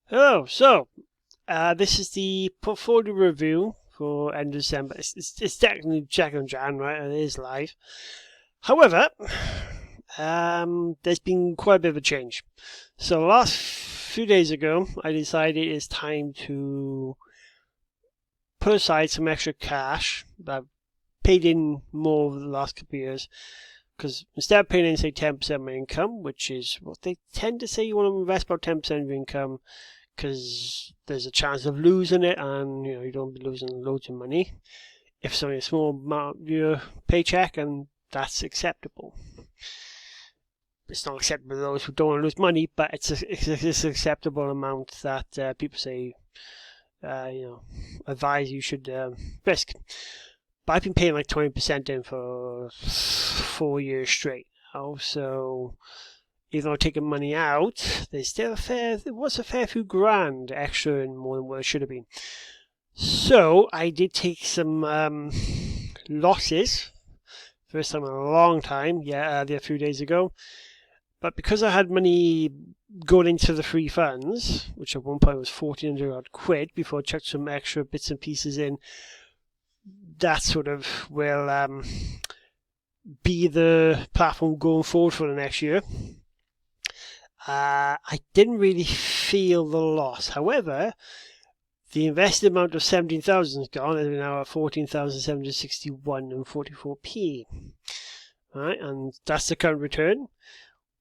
Hello. This is the portfolio review for end of December. It's technically second Jan, right? It is live. However, there's been quite a bit of a change. So last few days ago, I decided it's time to put aside some extra cash that I've paid in more over the last couple of years. Because instead of paying in, say, 10% of my income, which is what they tend to say, you want to invest about 10% of your income, because there's a chance of losing it, and you don't be losing loads of money. If it's only a small amount of your paycheck, and that's acceptable. It's not acceptable to those who don't want to lose money, but it's an acceptable amount that people say, advise you should risk. But I've been paying like 20% in for 4 years straight now, so even though I'm taking money out, there was a fair few grand extra and more than what it should have been. So I did take some losses, first time in a long time, a few days ago. But because I had money going into the free funds, which at one point was 1,400 odd quid before I chucked some extra bits and pieces in, that sort of will be the platform going forward for the next year. I didn't really feel the loss. However, the invested amount of 17,000 is gone. We're now at 14,761 and 44p. Right, and that's the current return,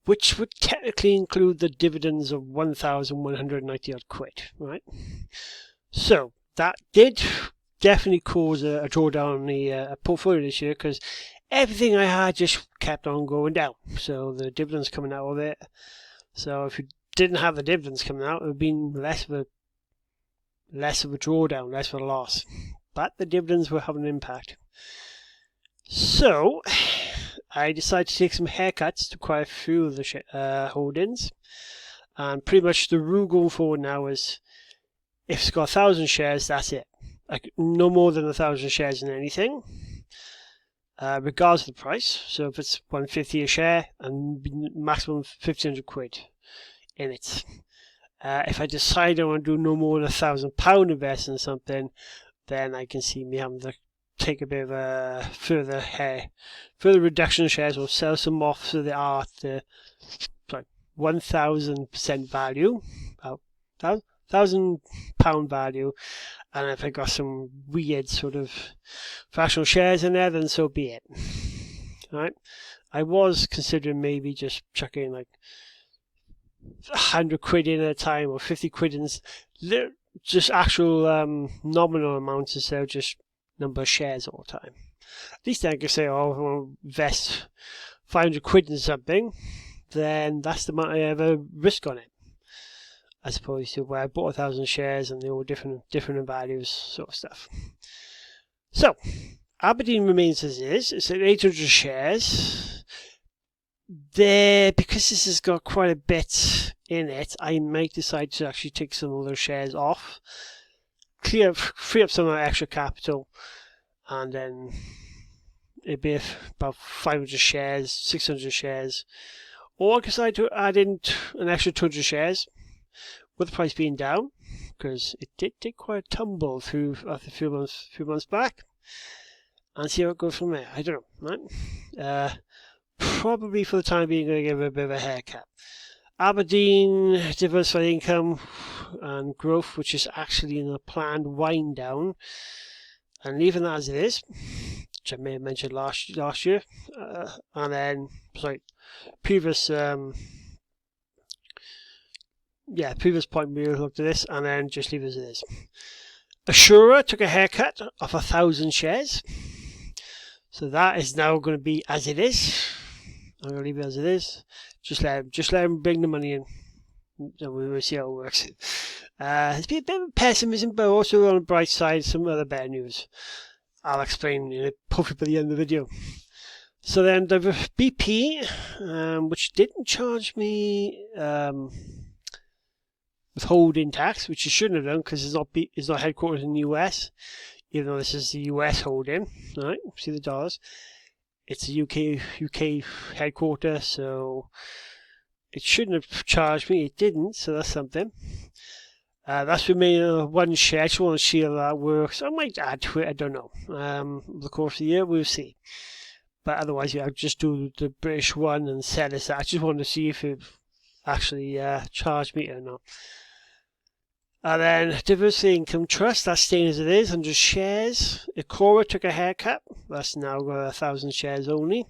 which would technically include the dividends of 1,190 odd quid. Right, so that did definitely cause a drawdown on the portfolio this year, because everything I had just kept on going down. So the dividends coming out of it. So if you didn't have the dividends coming out, it would have been less of a drawdown, less of a loss. But the dividends will have an impact. So I decided to take some haircuts to quite a few of the holdings. And pretty much the rule going forward now is, if it's got 1,000 shares, that's it. Like no more than 1,000 shares in anything, regardless of the price. So if it's 150 a share, and maximum 1,500 quid in it. If I decide I want to do no more than £1,000 invest in something, then I can see me having to take a bit of a further reduction of shares, or sell some off so they are at the 1,000% value, about £1,000 value. And if I got some weird sort of fractional shares in there, then so be it. Right? I was considering maybe just chucking like 100 quid in at a time, or 50 quid in, just actual nominal amounts instead of just number of shares all the time. At least I can say, oh, if I want to invest 500 quid in something, then that's the amount I ever risk on it, as opposed to where I bought 1,000 shares and they were different in values, sort of stuff. So Aberdeen remains as it is. It's at 800 shares. Because this has got quite a bit in it, I might decide to actually take some of those shares off, free up some of that extra capital, and then it'd be about 500 shares, 600 shares, or I could decide to add in an extra 200 shares, with the price being down, because it did take quite a tumble through after a few months back, and see how it goes from there. I don't know, right? Probably for the time being, going to give it a bit of a haircut. Aberdeen, diversified income and growth, which is actually in a planned wind down, and leaving that as it is, which I may have mentioned last year, and then previous point we looked at this, and then just leave it as it is. Assura took a haircut of 1,000 shares, so that is now going to be as it is. I'm going to leave it as it is. Just let him bring the money in, and we will see how it works. There's been a bit of pessimism, but also on the bright side, some other better news. I'll explain hopefully by the end of the video. So then the BP, which didn't charge me withholding tax, which it shouldn't have done, because it's not headquartered in the US, even though this is the US holding. Right, see the dollars. It's a UK headquarter, so it shouldn't have charged me. It didn't, so that's something. That's remaining one share. I just want to see how that works. I might add to it, I don't know. Over the course of the year, we'll see. But otherwise, yeah, I'll just do the British one and sell this. I just want to see if it actually charged me or not. And then Diversity Income Trust, that's staying as it is, 100 shares. Ecora took a haircut. That's now 1,000 shares only.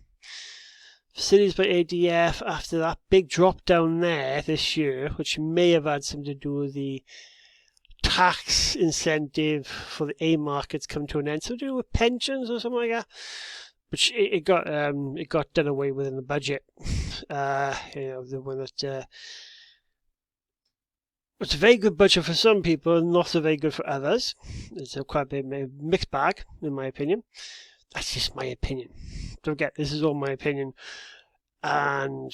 Facilities by ADF, after that big drop down there this year, which may have had something to do with the tax incentive for the A markets come to an end, so to do with pensions or something like that. Which it got done away with in the budget. The one that it's a very good budget for some people, and not so very good for others. It's quite a bit of a mixed bag, in my opinion. That's just my opinion. Don't forget, this is all my opinion, and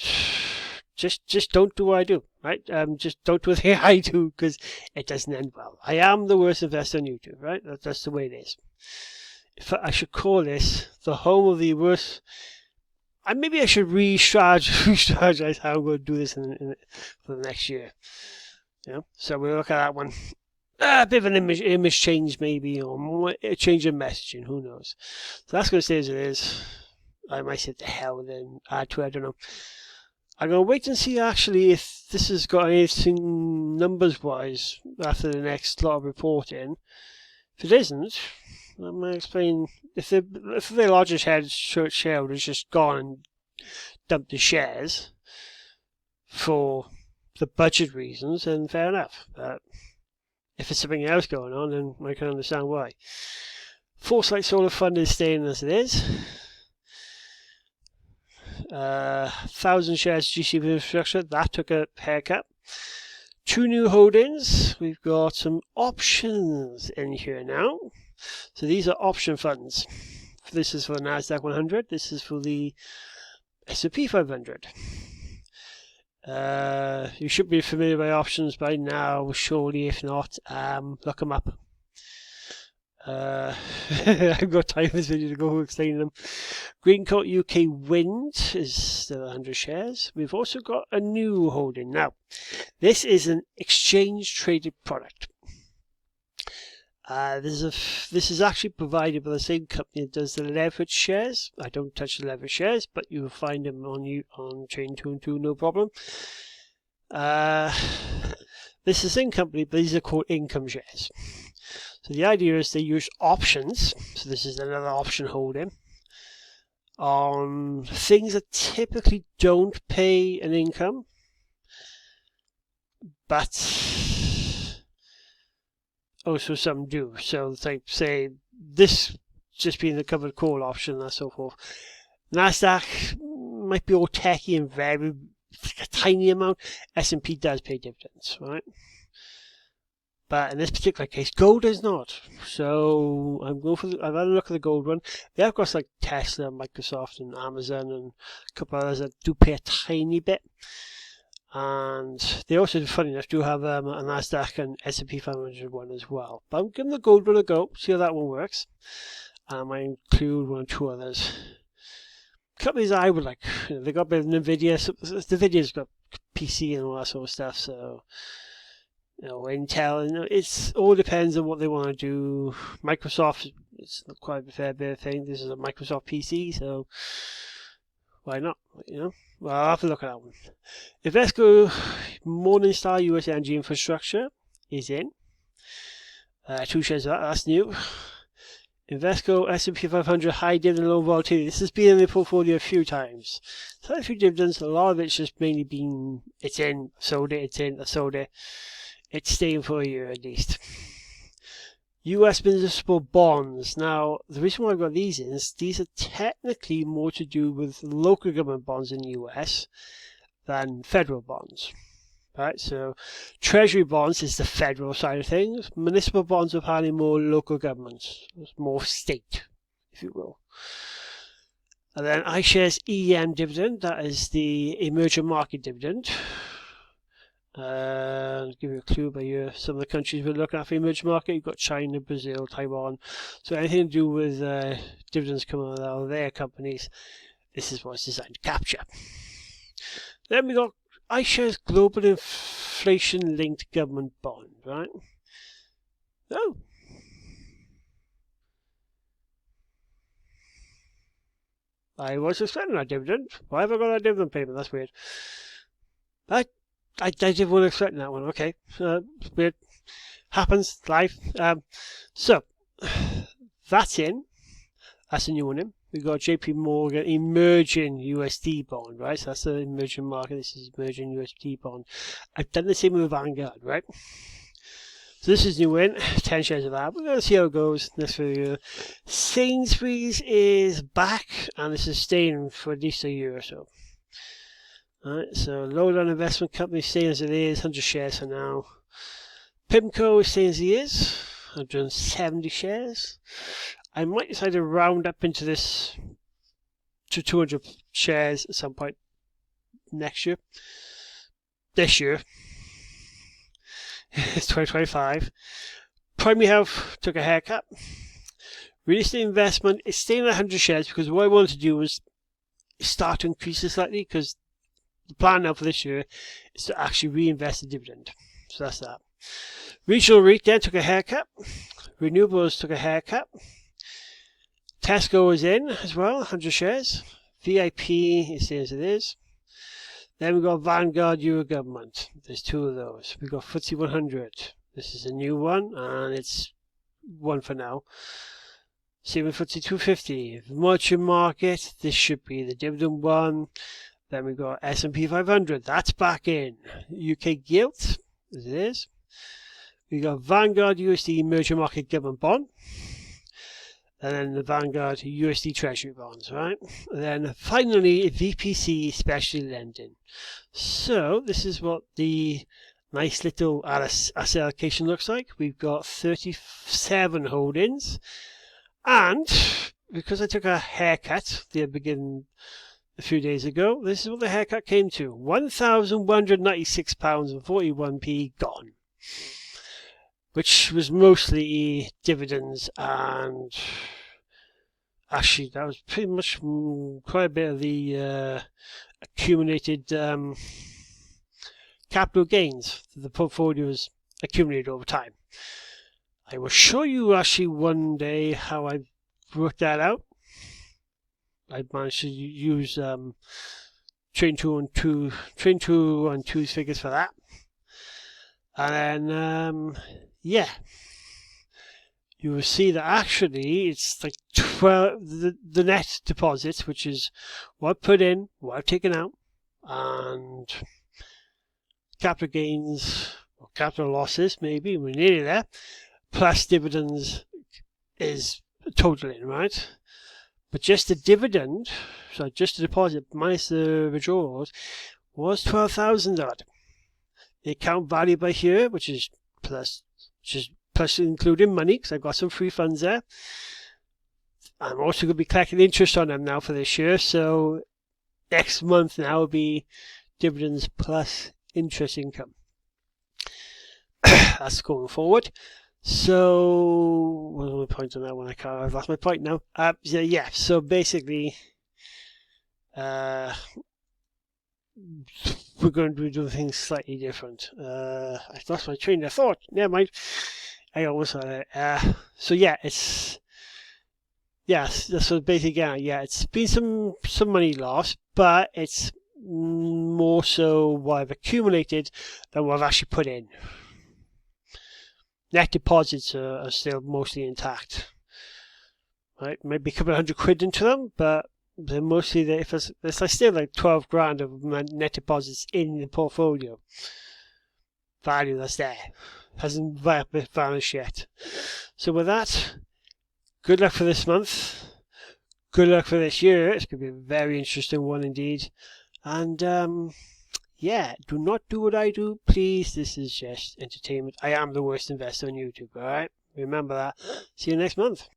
just don't do what I do, right? Just don't do what I do, because it doesn't end well. I am the worst investor on YouTube, right? That's the way it is. If I should call this the home of the worst, and maybe I should re-strategize how I'm going to do this for the next year. So we'll look at that one. A bit of an image change maybe, or more, a change in messaging, who knows. So that's going to stay as it is. I might say to hell with it and add to it, I don't know. I'm going to wait and see actually if this has got anything numbers-wise after the next lot of reporting. If it isn't, I'm going to explain. If the largest shareholder's just gone and dumped the shares for the budget reasons, then fair enough. But if there's something else going on, then I can understand why. Foresight Solar Fund is staying as it is. 1,000 shares GC Infrastructure, that took a haircut. 2 new holdings. We've got some options in here now. So these are option funds. This is for the NASDAQ 100. This is for the S&P 500. You should be familiar with options by now, surely. If not, look them up. I've got time for this video to go explaining them. Greencoat UK Wind is still 100 shares. We've also got a new holding. Now, this is an exchange-traded product. This is actually provided by the same company that does the leverage shares. I don't touch the leverage shares, but you will find them on Trading212, no problem. This is the same company, but these are called income shares. So the idea is they use options. So this is another option holding on things that typically don't pay an income, but also some do. So like say this just being the covered call option and so forth. NASDAQ might be all techy and very a tiny amount. S&P does pay dividends, right? But in this particular case, gold is not. So I've had a look at the gold one. They have got like Tesla, Microsoft, and Amazon, and a couple of others that do pay a tiny bit. And they also, funny enough, do have a NASDAQ and S&P 500 one as well. But I'm giving the gold one a go, see how that one works. And I might include 1 or 2 others. Companies I would like, they got a bit of NVIDIA. So the NVIDIA's got PC and all that sort of stuff. So, Intel, it all depends on what they want to do. Microsoft, it's quite a fair bit of thing. This is a Microsoft PC, so why not? Well, I'll have to look at that one. Invesco Morningstar US Energy Infrastructure is in. 2 shares of that, that's new. Invesco S&P 500 High Dividend Low Volatility. This has been in the portfolio a few times. So a few dividends, a lot of it's just mainly been, it's in, sold it, it's in, I sold it. It's staying for a year at least. US municipal bonds. Now, the reason why I've got these is these are technically more to do with local government bonds in the US than federal bonds. Right, so treasury bonds is the federal side of things. Municipal bonds are apparently more local governments, more state, if you will. And then iShares EM dividend, that is the emerging market dividend. I'll give you a clue by some of the countries we're looking at for emerging market. You've got China, Brazil, Taiwan. So anything to do with dividends coming out of their companies, this is what it's designed to capture. Then we got iShares Global Inflation Linked Government Bond, right? Oh. I was expecting that dividend. Why have I got that dividend payment? That's weird. I did want to expect that one. Okay. Weird. Happens. Life. So, that's in. That's a new one in. We've got JP Morgan Emerging USD bond, right? So that's the emerging market. This is emerging USD bond. I've done the same with Vanguard, right? So this is new in, 10 shares of that. We're going to see how it goes next video. Sainsbury's is back, and this is staying for at least a year or so. Alright, so Lowdown Investment Company staying as it is, 100 shares for now. PIMCO is staying as it is, 170 shares. I might decide to round up into this to 200 shares at some point next year. This year. It's 2025. Primary Health took a haircut. Real estate investment is staying at 100 shares because what I wanted to do was start to increase it slightly, because the plan now for this year is to actually reinvest the dividend. So that's that. Regional REIT then took a haircut. Renewables took a haircut. Tesco is in as well, 100 shares. VIP is staying as it is. Then we've got Vanguard Euro Government. There's two of those. We've got FTSE 100. This is a new one, and it's one for now. Same with FTSE 250. Merchant market, this should be the dividend one. Then we've got S&P 500. That's back in. UK Gilt, as it is. We've got Vanguard USD Emerging Market Government Bond. And then the Vanguard USD Treasury bonds, right? And then finally, VPC Specialty Lending. So this is what the nice little asset allocation looks like. We've got 37 holdings. And because I took a haircut the beginning a few days ago, this is what the haircut came to. £1,196.41p gone. Which was mostly dividends, and actually that was pretty much quite a bit of the accumulated capital gains that the portfolio has accumulated over time. I will show you actually one day how I worked that out. I managed to use Trading212's figures for that. And then yeah, you will see that actually it's like 12 the net deposits, which is what I've put in, what I've taken out, and capital gains or capital losses, maybe we're nearly there, plus dividends is totaling, right? But just the dividend, so just the deposit minus the withdrawals, was 12,000 odd. The account value by here, which is plus including money, because I've got some free funds there. I'm also going to be collecting interest on them now for this year, so next month now will be dividends plus interest income. That's going forward. So, what was my point on that one? I've lost my point now. Yeah, so basically, we're going to be doing things slightly different. I lost my train of thought. Never mind. I almost had it. So yeah, it's so basically it's been some money lost, but it's more so what I've accumulated than what I've actually put in. Net deposits are still mostly intact. Right, maybe a couple of £100 into them, but they're mostly there. If there's still like 12 grand of net deposits in the portfolio. Value that's there. Hasn't vanished yet. So with that, good luck for this month. Good luck for this year. It's going to be a very interesting one indeed. And yeah, do not do what I do, please. This is just entertainment. I am the worst investor on YouTube, alright? Remember that. See you next month.